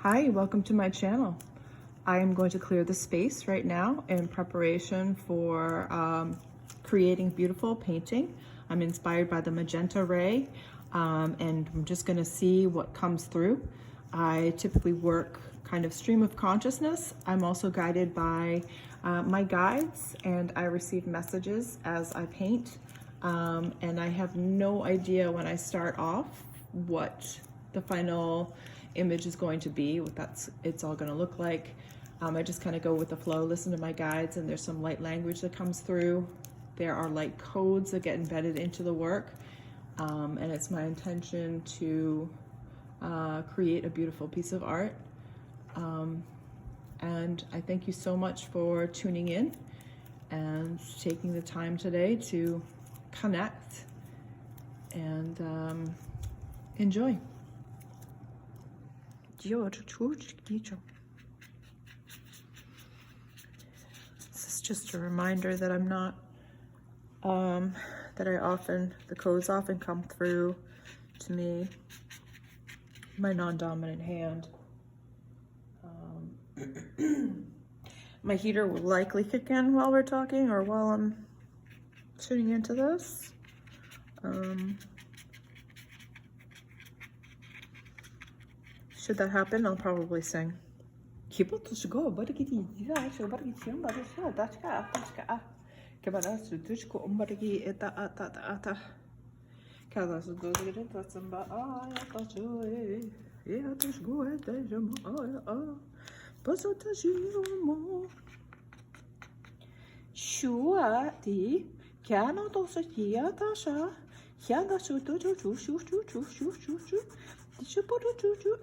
Hi, welcome to my channel. I am going to clear the space right now in preparation for creating beautiful painting. I'm inspired by the Magenta Ray, and I'm just going to see what comes through. I typically work kind of stream of consciousness. I'm also guided by my guides, and I receive messages as I paint. And I have no idea when I start off what the final image is going to be, what it's all going to look like. I just kind of go with the flow, listen to my guides, and there's some light language that comes through. There are light codes that get embedded into the work, and it's my intention to create a beautiful piece of art. And I thank you so much for tuning in and taking the time today to connect and enjoy. This is just a reminder that I'm not, the codes often come through to me, my non-dominant hand. My heater will likely kick in while we're talking or while I'm tuning into this. Should that happen, I'll probably sing.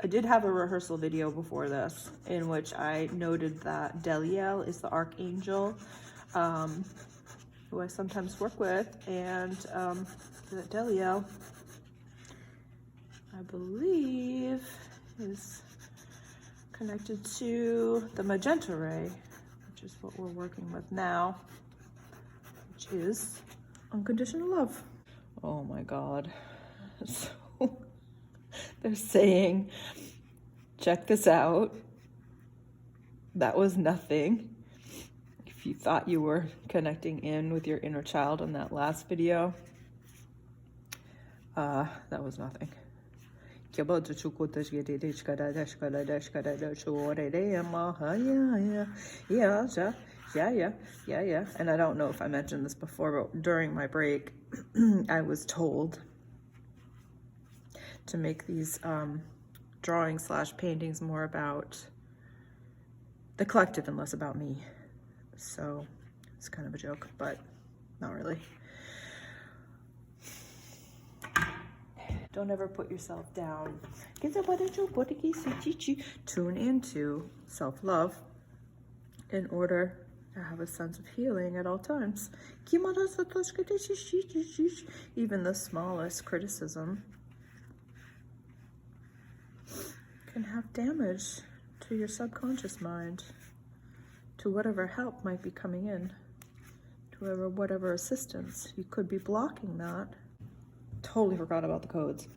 I did have a rehearsal video before this in which I noted that Deliel is the archangel who I sometimes work with, and that Deliel, I believe, is connected to the Magenta Ray, which is what we're working with now, which is unconditional love. Oh my God. So they're saying, check this out. That was nothing. If you thought you were connecting in with your inner child in that last video, that was nothing. Yeah. And I don't know if I mentioned this before, but during my break, I was told to make these drawings / paintings more about the collective and less about me. So it's kind of a joke, but not really. Don't ever put yourself down. Tune into self-love in order to have a sense of healing at all times. Even the smallest criticism can have damage to your subconscious mind, to whatever help might be coming in, to whatever assistance. You could be blocking that. Totally forgot about the codes.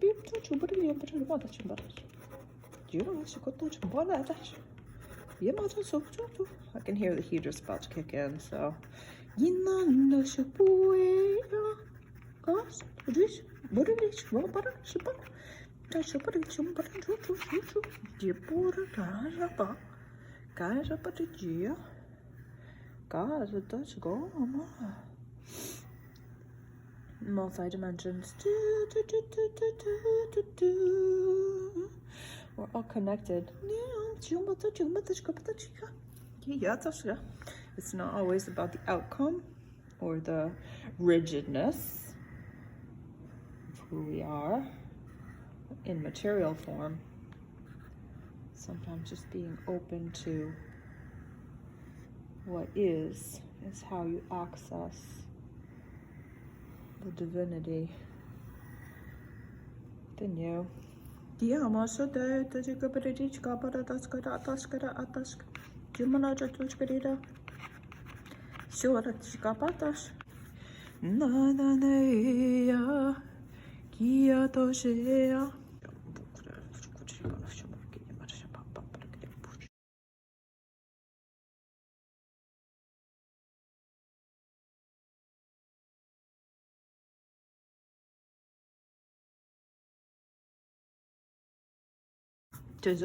I can hear the heater's about to kick in, so. Multi-dimensions. We're all connected. It's not always about the outcome or the rigidness of who we are in material form. Sometimes just being open to what is how you access the divinity within you. That's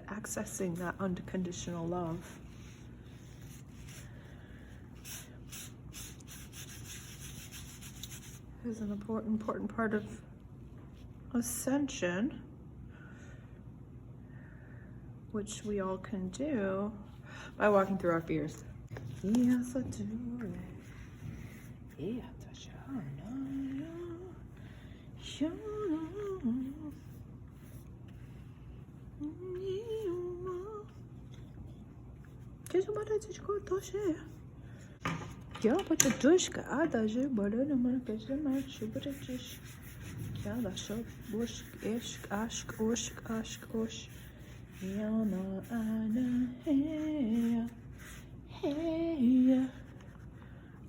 accessing that unconditional love. Is an important part of ascension, which we all can do by walking through our fears. Yes, I do. Yeah, я потушка, а даже более на каждом шубричиш. Я дошел бушк, эшк, ашк, ошк, ашк, ош. Я на ана, хея, хея.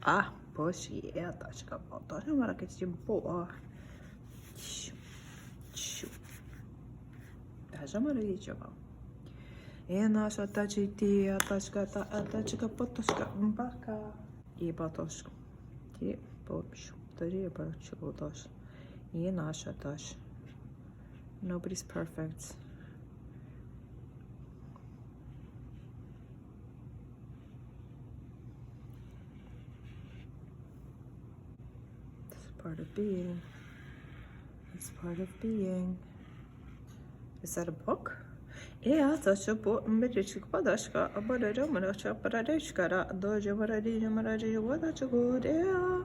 А, бош, я дошка, тоже мара каждом по. Чу. Даже мара ничего. И наша тачити, аташка, атачка, потушка, мбака. И батошка. И бобш. Тари бачу батош. И наша таш. Nobody's perfect. It's part of being. It's part of being. Is that a book? Yeah, that's a book. Magic Padashka, a Badara, Manacha, Paradeshkara, Doja Maradi, Maradi, what that's a good air.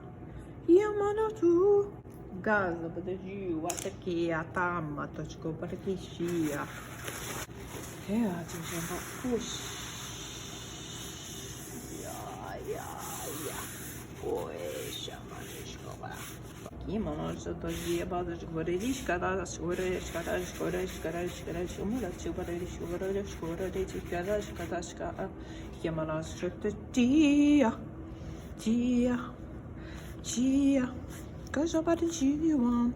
Yamanatu. Gaza, but the Jew, what a key, a tam, a touchko, but a kishia. Yeah, it's a push. Yeah. Oi, Shamanishkova. Imanos to je about the Gordish Kadas, Urish Kadash, Koresh, Kadash, Kadash, Umulachu, Badish, Urish, Koradish, Kadash, Kadashka, Yamanas, Tia, Tia, Tia, Kazabadi, Jiwan,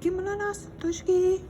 Kimananas, Tushki.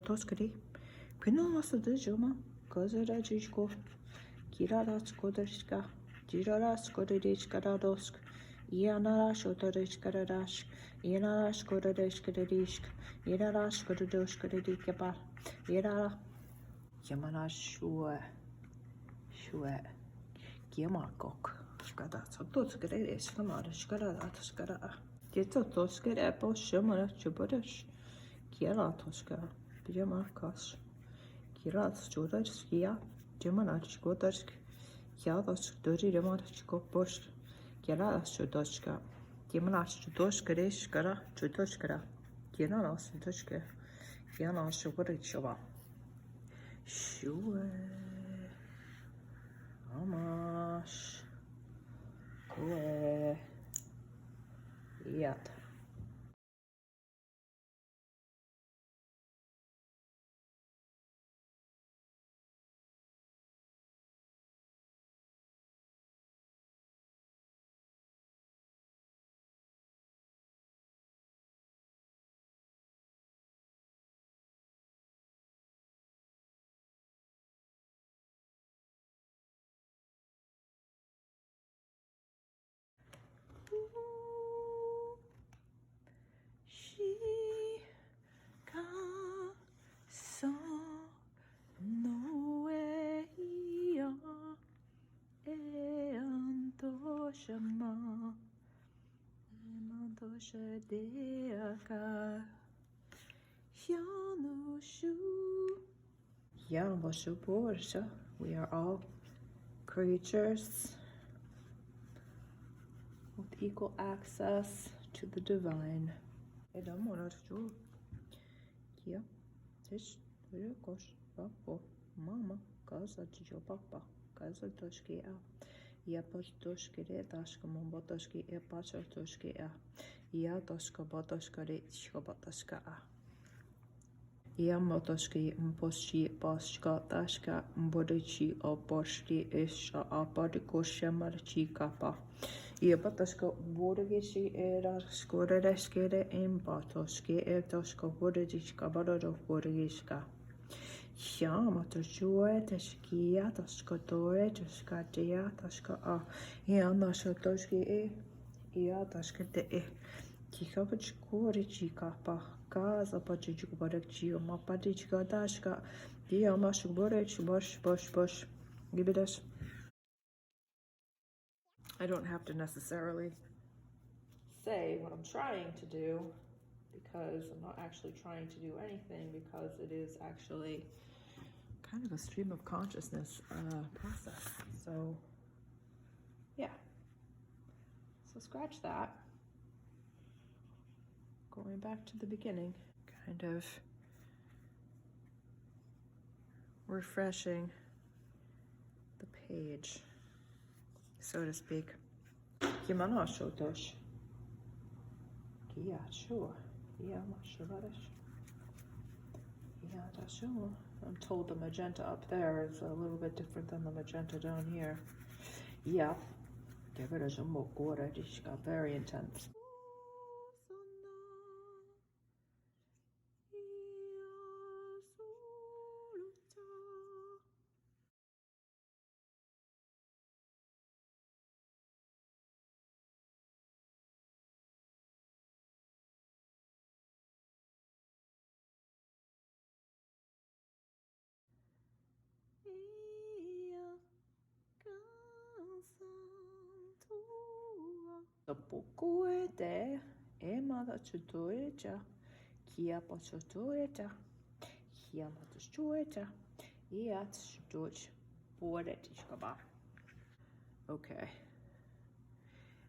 Toskari, Pinolasa de Juma, Kozera Jishko, Kiraras Koderska, Jiraras Koderish Karadosk, Yanarash Odorish Karadash, Yanarash Kodesh Kadishk, Yanarash Kodedosh Kadikaba, Yara Yamanash Shue, Giamakok, Kadas, Toskarish, Kamarish Karadas Kara, Gets a Toskar Apple Shumara Chubodish, Kielatoska. Pijamarkas, Kiras, Jodas, Kia, Gemanach, Godask, Kiadas, Dori, Remarch, Koposk, Kiaras, Jodoska, Kimanach, Jodoska, Reshkara, Jodoskara, Kianas, Toska, Kianas, Worichova. Shue, Amash, Kue, Yat. shama. Mandosha deaka. Hyanu shu. Yamoshu borsha. We are all creatures with equal access to the divine. Kia, tish, kosh, papo, mama, kaza jijo papa, kaza toshki a. Ya posh toshki re, dashka mombo toshki e pacho toshki a. Ya toshka botoshka re, tishka botoshka a. Ya motoshki mposhi boshka dashka mbodichi o boshki isha a bodikosha marchi kapa. Ja patasko borgishi era skorereskere en batoski etosko borgiska baroro borgiska. Shama to joe teskia tosko toe toska dea toska a. Ja nasho toski e. Ja toska de e. Kika pachkore chikapa. Kaza pachiku barekchio ma patichka dashka. Ja mashu borech bosh. Give it us. I don't have to necessarily say what I'm trying to do because I'm not actually trying to do anything because it is actually kind of a stream of consciousness process. So yeah, so scratch that. Going back to the beginning, kind of refreshing the page, so to speak. Kimano shotosh. Yeah, sure. Yeah, I'm told the magenta up there is a little bit different than the magenta down here. Yeah, very intense. Pokuete emada chutoecha kia pachotoeta kia matuchueta iat chutoch boretishkaba. Okay.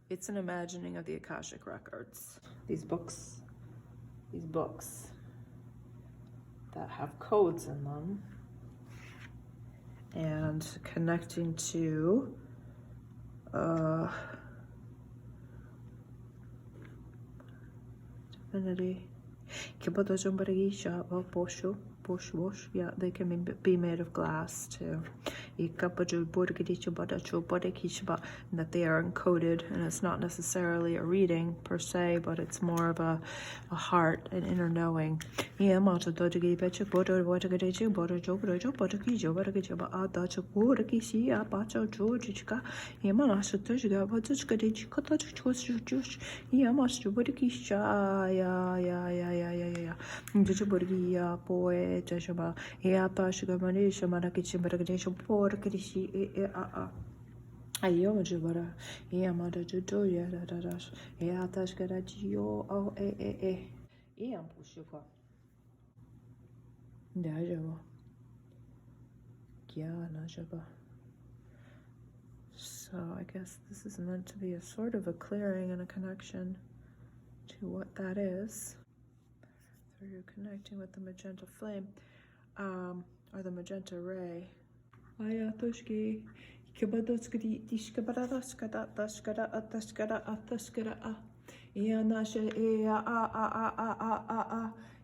It's an imagining of the Akashic records. These books that have codes in them and connecting to divinity. Yeah, they can be made of glass too. That they are encoded, and it's not necessarily a reading per se, but it's more of a heart, an inner knowing. Ayojubara, Yamada Judoya, Dadash, Yatashkaradio, O E, Iampusuka, Dajava, Gyana Java. So I guess this is meant to be a sort of a clearing and a connection to what that is. Through connecting with the magenta flame, or the magenta ray. Ayatoshki, Kibadoskadi, Dishkabaraskada, Tashkada, Atashkada, Atashkada, Yanasha,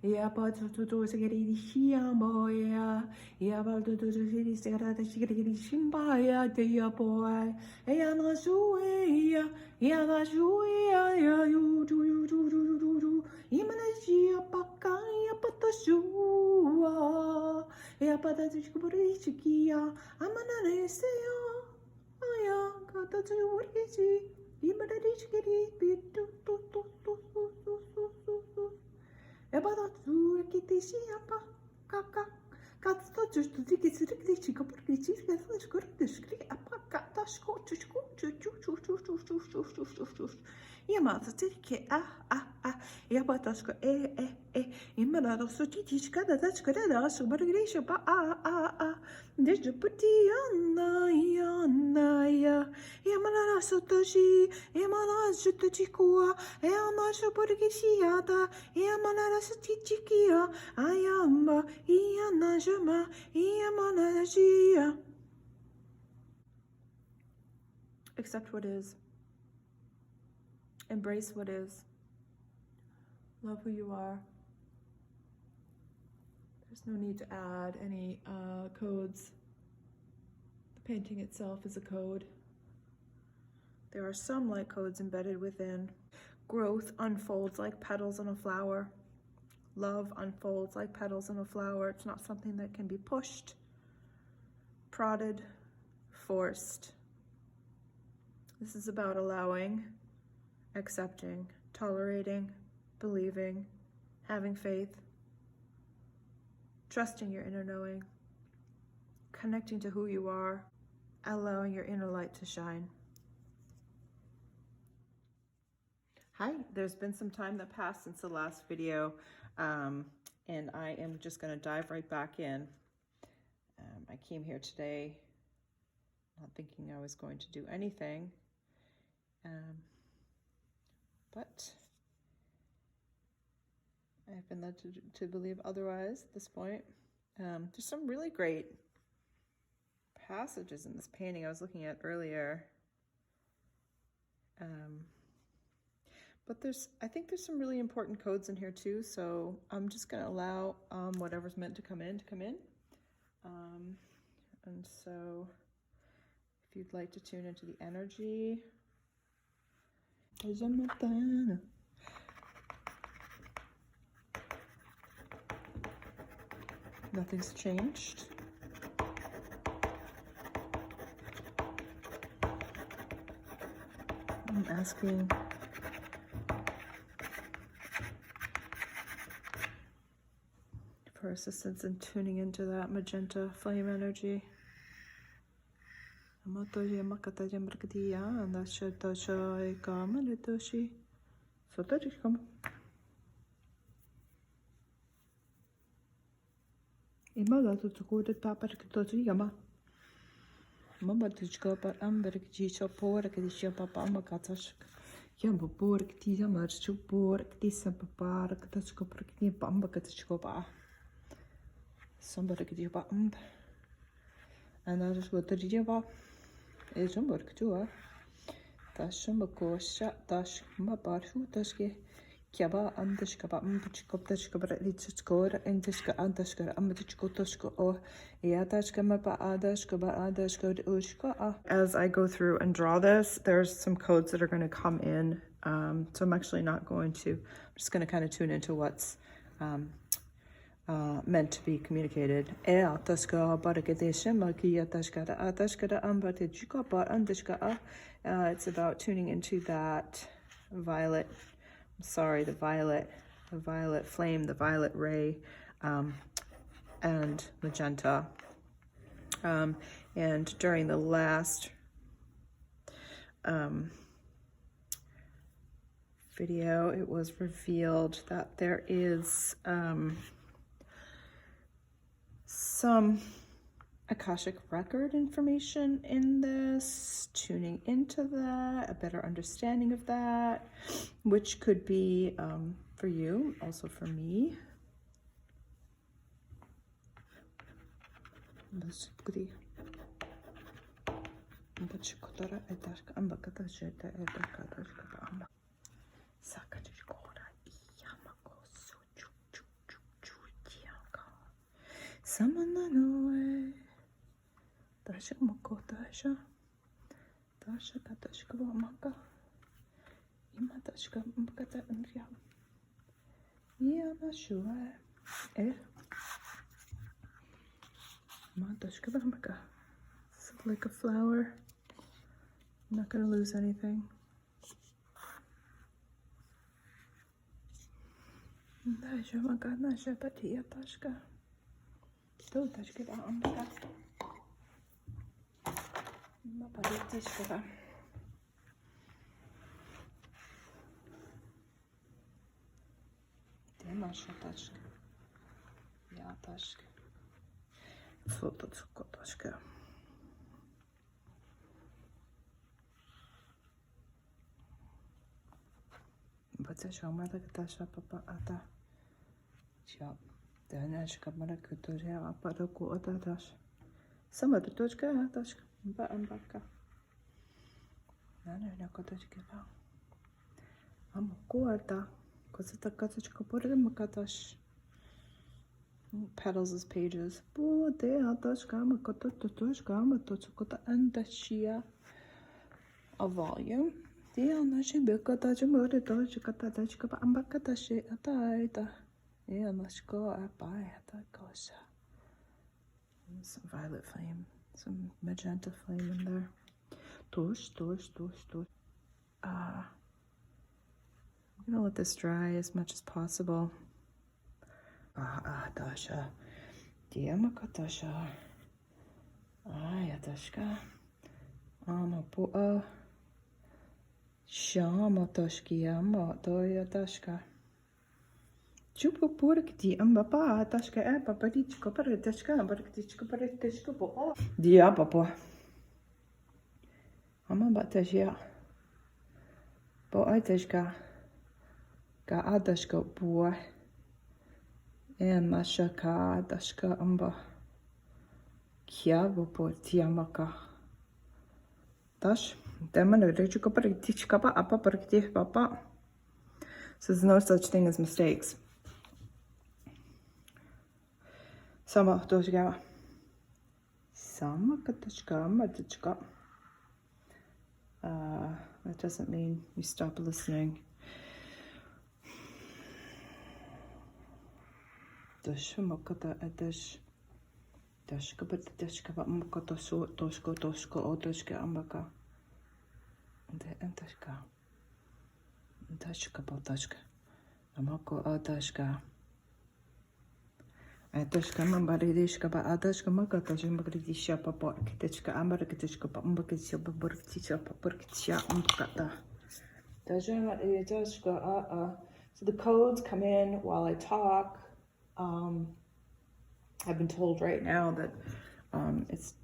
Ea Patu to Sagari, Shiamoya, Yabaldo to the Sagara, Shigari, Shimbaya, Dea boy, Eanazuya, Yanazuya, you do, Imanagia, Pakaya, Patashua, Ea Patashkabarichikia, Amananesea, Aya, Katatu, Imadishkiri, Bitu, Ebadatu, Kitisiapa, Kaka, Katsta just to take it to the chica, but it's good to scream a packet. Accept what is. Embrace what is. Love who you are. There's no need to add any codes. The painting itself is a code. There are some light codes embedded within. Growth unfolds like petals in a flower. Love unfolds like petals in a flower. It's not something that can be pushed, prodded, forced. This is about allowing, accepting, tolerating, believing, having faith, trusting your inner knowing, connecting to who you are, allowing your inner light to shine. Hi, there's been some time that passed since the last video, and I am just going to dive right back in. I came here today not thinking I was going to do anything, but I've been led to believe otherwise at this point. There's some really great passages in this painting I was looking at earlier. But I think there's some really important codes in here too, so I'm just going to allow whatever's meant to come in. And so if you'd like to tune into the energy, nothing's changed. I'm asking for assistance in tuning into that magenta flame energy. Somebody could you and that is what the Java is a work to her. Tashamako shot dash mabaru daske Kiaba andashkaba mpchkoptashkabra litskor entishka andashkar amtchkotoshko or yatashkamapa adashkaba adashkod ushka. As I go through and draw this, there's some codes that are going to come in. So I'm actually not going to, I'm just going to kind of tune into what's meant to be communicated. It's about tuning into that violet, the violet flame, the violet ray, and magenta. And during the last video, it was revealed that there is some Akashic record information in this, tuning into that, a better understanding of that, which could be for you, also for me. Samana no Dasha Moko Dasha Dasha Katashka Maka Imatashka Mkata and Yam Yamashua Matashka Maka. It's like a flower. I'm not going to lose anything. Dasha Maka Nasha Patia Tashka. Ma paritiskava. Demasha tashka. Ja tashka. Flototsuko tashka. Batasha mata tasha papa ata. Chop. Danashka mara kutoria apara ko atatash. Sama tutoshka atashka. Ba ambaka. Nana na kotashka ba. Amokuata. Kosata katachka pore makatash. Petals as pages. Bu de atashka makototoshka matotsuko andashia. A volume. Dia nashi bekata jumore doji kata dashka ba ambakata she ataita. Yeah, let's go. I buy kosha. Some violet flame, some magenta flame in there. Tosh. I'm gonna let this dry as much as possible. Dasha. Diamakatasha. Ayatashka. Amapoa. Shamatoshkiyama doyatashka. Chupa purkti ambapa tashka apa parichko paritashka paritichko paritishko po. Dia papa. Amabatashia. Po aitashka. Ga adashka boy. And mashaka dashka amba. Kia po tiamaka. Dash. Demana rechko paritichka pa apa pariti papa. So there's no such thing as mistakes. Sama toshka. Sama katashka matachka. That doesn't mean you stop listening. Dashamakata adash. Dashka but dashka but mukata so toshko o toshka ambaka. Dashka. Dashka botashka. Amako adashka. Atashka mambaridishka ba adashka makata jimbridisha papa kitachka ambarakitishka pambakisha baburkitisha paburkitisha umbakata. Dajama dashka So the codes come in while I talk. I've been told right now that it's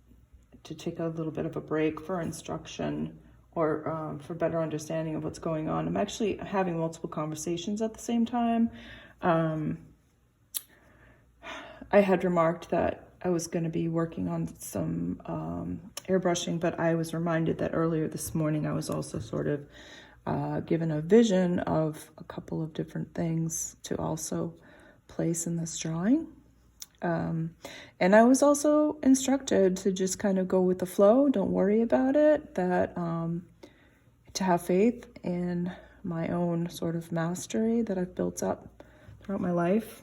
to take a little bit of a break for instruction or for better understanding of what's going on. I'm actually having multiple conversations at the same time. I had remarked that I was going to be working on some airbrushing, but I was reminded that earlier this morning I was also sort of given a vision of a couple of different things to also place in this drawing. And I was also instructed to just kind of go with the flow, don't worry about it, that to have faith in my own sort of mastery that I've built up throughout my life,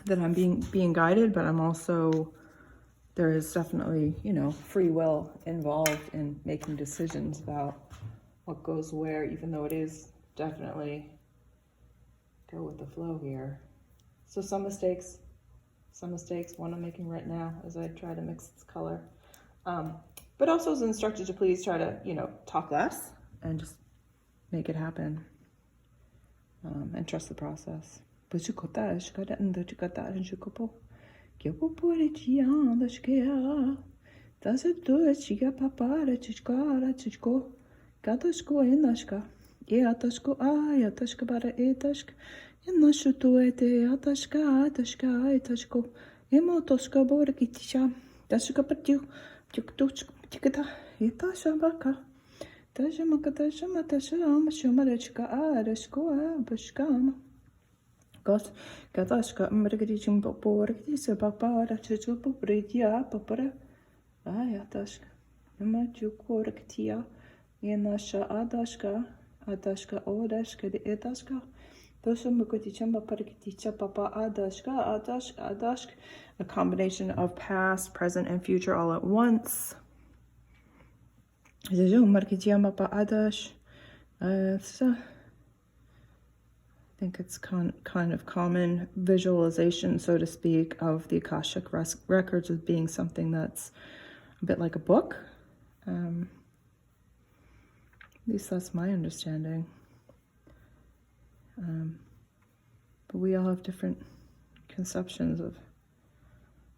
that I'm being guided, but I'm also, there is definitely, free will involved in making decisions about what goes where, even though it is definitely go with the flow here. So some mistakes, one I'm making right now as I try to mix this color. But also was instructed to please try to, talk less and just make it happen and trust the process. But you got that, you got that, and you got that, and you got that. Give up what it's young, that's good. Does it do it? She got papa, that's go. Got us go in Nashka. Yeah, Tashko, I, Tashka, bara, Tashka. In Nashutu, Tashka, Tashko. Emo Toska, Borkitisha. Tashka, but you took Tikata, Tasha Baka. Tashamakatasha, Matasha, Shumarechka, Reshko, Bashkam. Got Katashka, Margarijum, Borkis, Papa, Chichupu, Bridia, Papara. Tashka. Imatu Korktia. Yenasha Adashka, Odashka, the Edashka. Doshamukutichamba Parikiticha Papa Adashka, a combination of past, present, and future all at once. I think it's kind of common visualization, so to speak, of the Akashic records as being something that's a bit like a book. At least that's my understanding. But we all have different conceptions of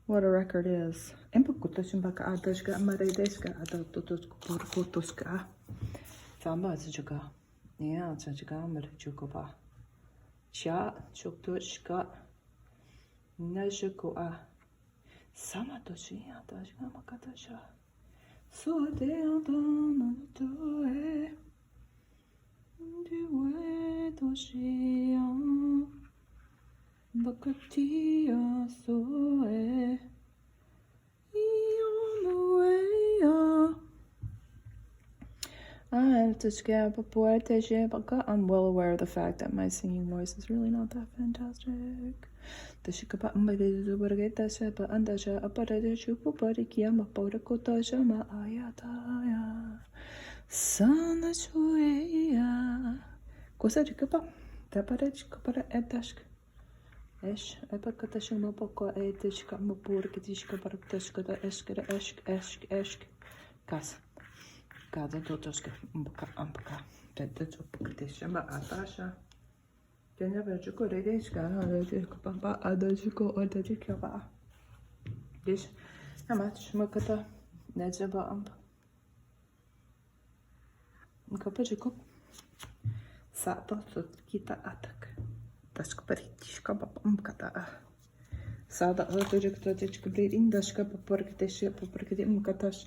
what a record is. I'm well aware of the fact that my singing voice is really not that fantastic. Sada ötürüktötüçkü bir indaşka paparkiteşe paparkite mukataş.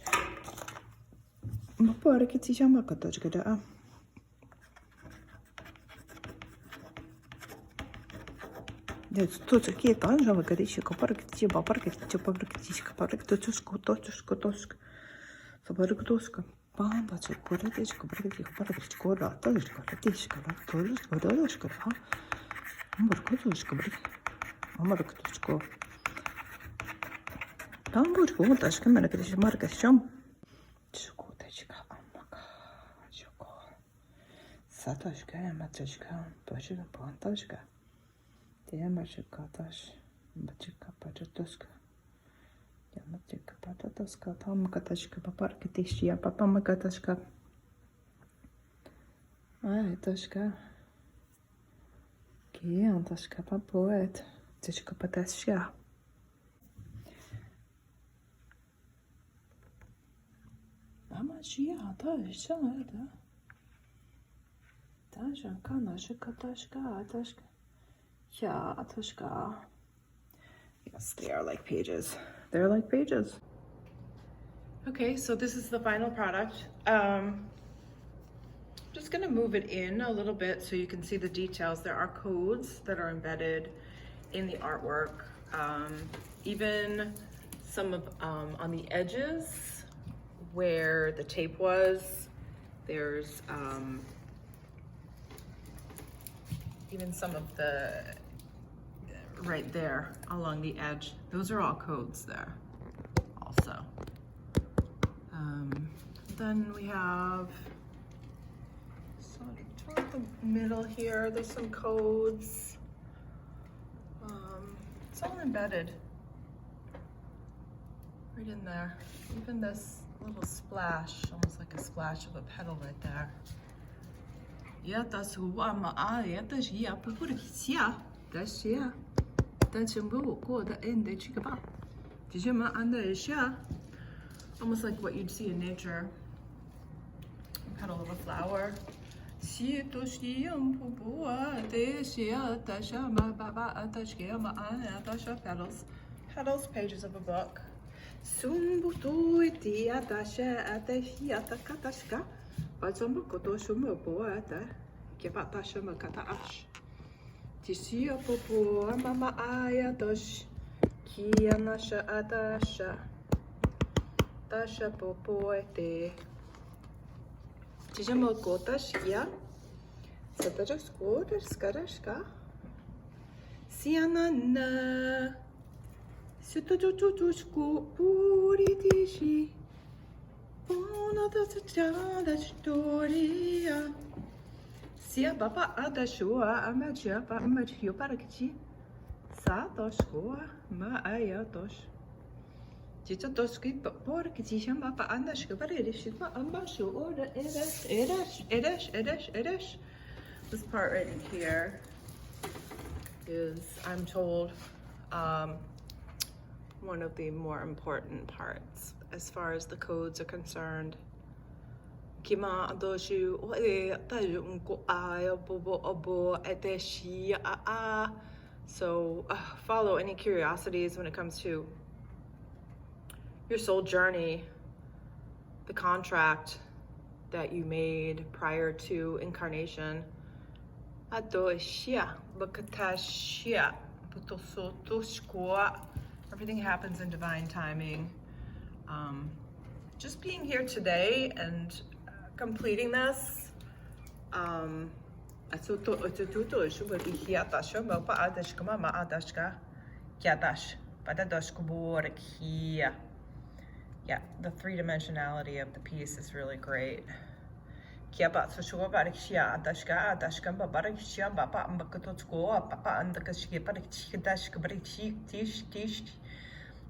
Paparkite makataşka da. Тут такие тоже выгоришь, копарките, папарките, папарките, копарките, тушка. Соборкутушка. Панда, чекуритиш, копарките, копарките, кора, тошка, тишка, тошка, тошка. Амаркутушка, Амаркутушка. Там будет куташка, маркетиш, маркетишом. Чекуточка, амака, чеко. Сатошка, маточка, пошика, пантошка. Темашика таш, бачика пачатоска. Яматика пататоска, тамакаташка, папаркитишия, папамакаташка. Ай, тошка. Кианташка, папоет, тишка паташка. Амашия, ташка, да. Ташка, канашка, ташка, ташка. Yeah, Atushka. Yes, they are like pages. They're like pages. Okay, so this is the final product. Just gonna move it in a little bit so you can see the details. There are codes that are embedded in the artwork. Even some of on the edges where the tape was, there's even some of the right there along the edge, those are all codes there also. Then we have sort of toward the middle here, there's some codes. It's all embedded right in there. Even this little splash, almost like a splash of a petal right there. Yeah, that's who I'm. Yeah, that's yeah. But what is yeah? That's yeah. That's a move. Go the end. They check about. Did you ma under is yeah? Almost like what you'd see in nature. Petal of a flower. See to see pupa. This yeah. That's ma baba. That's yeah ma that's petals. Petals. Pages of a book. Soon buto itia. That's yeah. That's yeah. Bazomba kotoshuma boata, kebatashama kataash. Tisia popo, mama ayadosh, kianasha adasha, dasha popoete. Tijama kotashia, satajas kotas karashka. Sianana, sutojotushko, puritishi. Ona da storia. Sia baba adashua amaja ba amajio parakchi. Sa doshua ma ayadosh. Tita doski, but por Kitishama, order Edish. This part right in here is, I'm told, one of the more important parts as far as the codes are concerned. Kima adoshu oe tajunko aya bobo abo edeshi a. So follow any curiosities when it comes to your soul journey, the contract that you made prior to incarnation. Adoshia bakatashia butosotoshkoa. Everything happens in divine timing. Just being here today and completing this, yeah, the three-dimensionality of the piece is really great.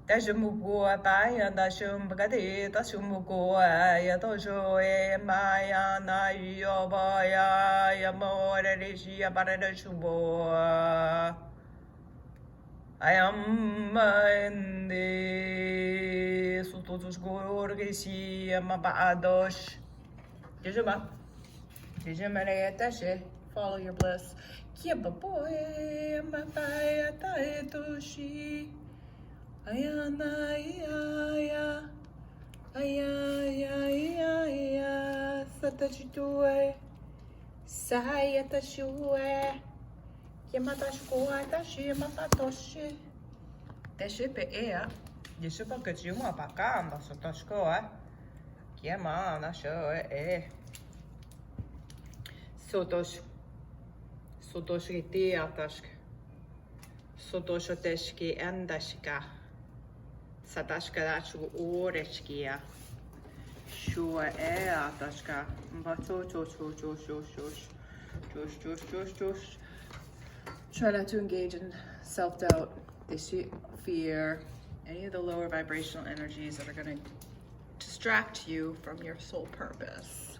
Dashumugo by and Dashum Bagadi, Dashumugo, Yatojo, Maya, Nayobaya, Yamorishia, Baradashubo. I am in the Sutus Gorgisi, Mabadosh. Dijuma, Dijumare, follow your bliss. Kiba boy, Mabaya, Taetoshi. Ayana, ya, ayaya, satachitue, sayatashue, yamatashua, tashi, matatoshi. Deshipe ea, Yeshupa Kajuma Pakamba, Sotoshkoa, Yama, Nasho, Sotosh, Sotoshiti Atashk, Sotoshoteshki Andashka. Satashka oreshkia. Shua atashka. Try not to engage in self-doubt, fear, any of the lower vibrational energies that are going to distract you from your soul purpose.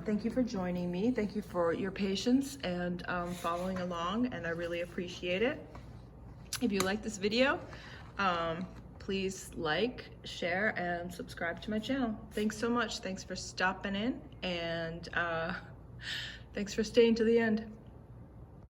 Thank you for joining me. Thank you for your patience and following along, and I really appreciate it. If you like this video, please like, share, and subscribe to my channel. Thanks so much. Thanks for stopping in, and thanks for staying to the end.